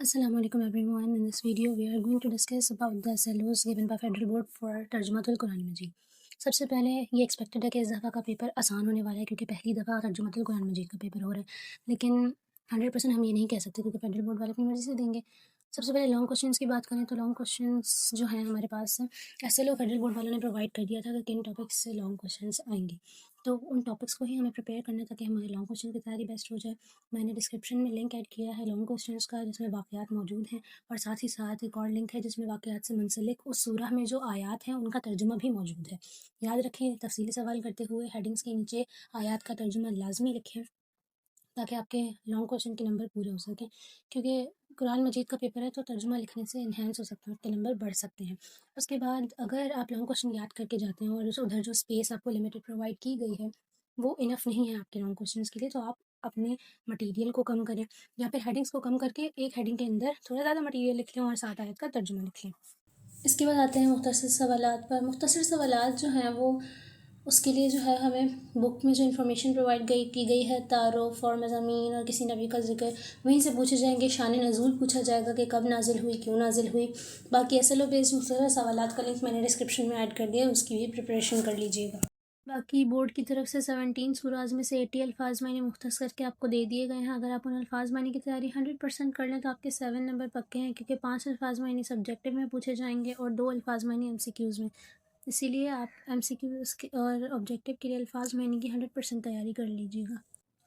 Assalamu alaikum everyone. In this video, we are going to discuss about the SLOs given by Federal Board for तर्जुमातुल Quran मजीद। सबसे पहले ये expected है कि इस दफ़ा का पेपर आसान होने वाला है क्योंकि पहली दफ़ा तर्जुमातुल कुरान मजीद का पेपर हो रहा है, लेकिन 100% हम ये नहीं कह सकते क्योंकि फेडरल बोर्ड वाले अपनी मर्ज़ी से देंगे। सबसे पहले लॉन्ग क्वेश्चंस की बात करें तो लॉन्ग क्वेश्चंस जो हैं हमारे पास SLO फेडरल बोर्ड वालों ने प्रोवाइड कर दिया था कि किन टॉपिक्स से लॉन्ग क्वेश्चंस आएंगे, तो उन टॉपिक्स को ही हमें प्रिपेयर करना ताकि हमारे लॉन्ग क्वेश्चन की तैयारी बेस्ट हो जाए। मैंने डिस्क्रिप्शन में लिंक ऐड किया है लॉन्ग क्वेश्चंस का जिसमें वाक़यात मौजूद हैं, और साथ ही साथ एक और लिंक है जिसमें वाक़यात से मुंसलिक उस सूरह में जो आयात हैं उनका तर्जुमा भी मौजूद है। याद रखें, तफसीली सवाल करते हुए हेडिंग्स के नीचे आयात का तर्जुमा लाजमी लिखें ताकि आपके लॉन्ग क्वेश्चन के नंबर पूरे हो सकें, क्योंकि कुरान मजीद का पेपर है तो तर्जुमा लिखने से इन्हेंस हो सकता है, आपके नंबर बढ़ सकते हैं। उसके बाद अगर आप लॉन्ग क्वेश्चन याद करके जाते हैं और उधर जो स्पेस आपको लिमिटेड प्रोवाइड की गई है वो इनफ नहीं है आपके लॉन्ग क्वेश्चंस के लिए, तो आप अपने मटेरियल को कम करें या फिर हेडिंग्स को कम करके एक हेडिंग के अंदर थोड़ा ज़्यादा मटेरियल लिख लें और 7 आयत का तर्जुमा लिख लें। इसके बाद आते हैं मुख्तसर सवालात पर। मुख्तसर सवालात जो हैं वो उसके लिए जो है हमें बुक में जो इन्फॉर्मेशन प्रोवाइड की गई है, तारुफ और मज़ामीन और किसी नबी का ज़िक्र वहीं से पूछे जाएंगे। शान नज़ूल पूछा जाएगा कि कब नाजिल हुई, क्यों नाजिल हुई। बाकी SLO बेस्ड मुख्तसर सवालात का लिंक मैंने डिस्क्रिप्शन में ऐड कर दिया, उसकी भी प्रिपरेशन कर लीजिएगा। बाकी बोर्ड की तरफ से 17 सूराज में से 80 अल्फाज मानी मुख्तस करके आपको दे दिए गए हैं। अगर आप उन अल्फाज मानी की तैयारी 100% कर लें तो आपके 7 नंबर पक्के हैं, क्योंकि 5 अल्फाज मानी सब्जेक्टिव में पूछे जाएंगे और 2 अल्फाज मानी MCQs में। इसीलिए आप MCQs के और ऑब्जेक्टिव के लिए अल्फाज मानी की 100% तैयारी कर लीजिएगा।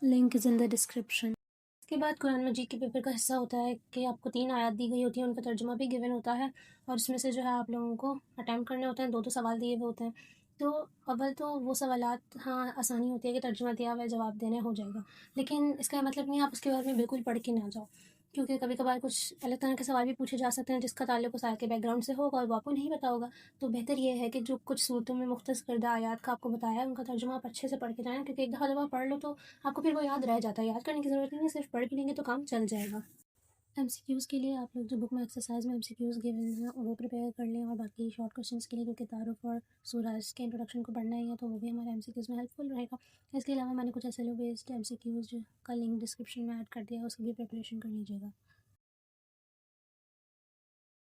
Link is in the description. इसके बाद कुरान मजीद के पेपर का हिस्सा होता है कि आपको 3 आयत दी गई होती है, उनका तर्जुमा भी गिवन होता है और उसमें से जो है आप लोगों को अटैम्प्ट करने होते हैं। 2 सवाल दिए हुए होते हैं, तो अव्वल तो वो सवालात हाँ आसानी होती है कि तर्जुमा दिया हुआ है, जवाब देने हो जाएगा, लेकिन इसका मतलब नहीं है आप उसके बारे में बिल्कुल पढ़ के ना जाओ, क्योंकि कभी कभार कुछ अलग तरह के सवाल भी पूछे जा सकते हैं जिसका ताल्लुक उस आयत के बैकग्राउंड से होगा और वो आपको नहीं पता होगा। तो बेहतर ये है कि जो कुछ सूरतों में मुख्तस करदा आयात का आपको बताया है उनका तर्जुमा आप अच्छे से पढ़ के जाएँ, क्योंकि एक दफ़ा जब आप पढ़ लो तो आपको फिर वो याद रह जाता है। याद करने की ज़रूरत नहीं है, सिर्फ पढ़ भी लेंगे तो काम चल जाएगा। MCQs के लिए आप लोग जो बुक में एक्सरसाइज में MCQs गिवन हैं वो प्रिपेयर कर लें, और बाकी शॉर्ट क्वेश्चंस के लिए जो कि तारुफ और सूरज के इंट्रोडक्शन को पढ़ना ही है तो वो भी हमारे MCQs में हेल्पफुल रहेगा। इसके अलावा मैंने कुछ SLO बेस्ड MCQs जो का लिंक डिस्क्रिप्शन में ऐड कर दिया है, उसकी भी प्रिपरेशन कर लीजिएगा।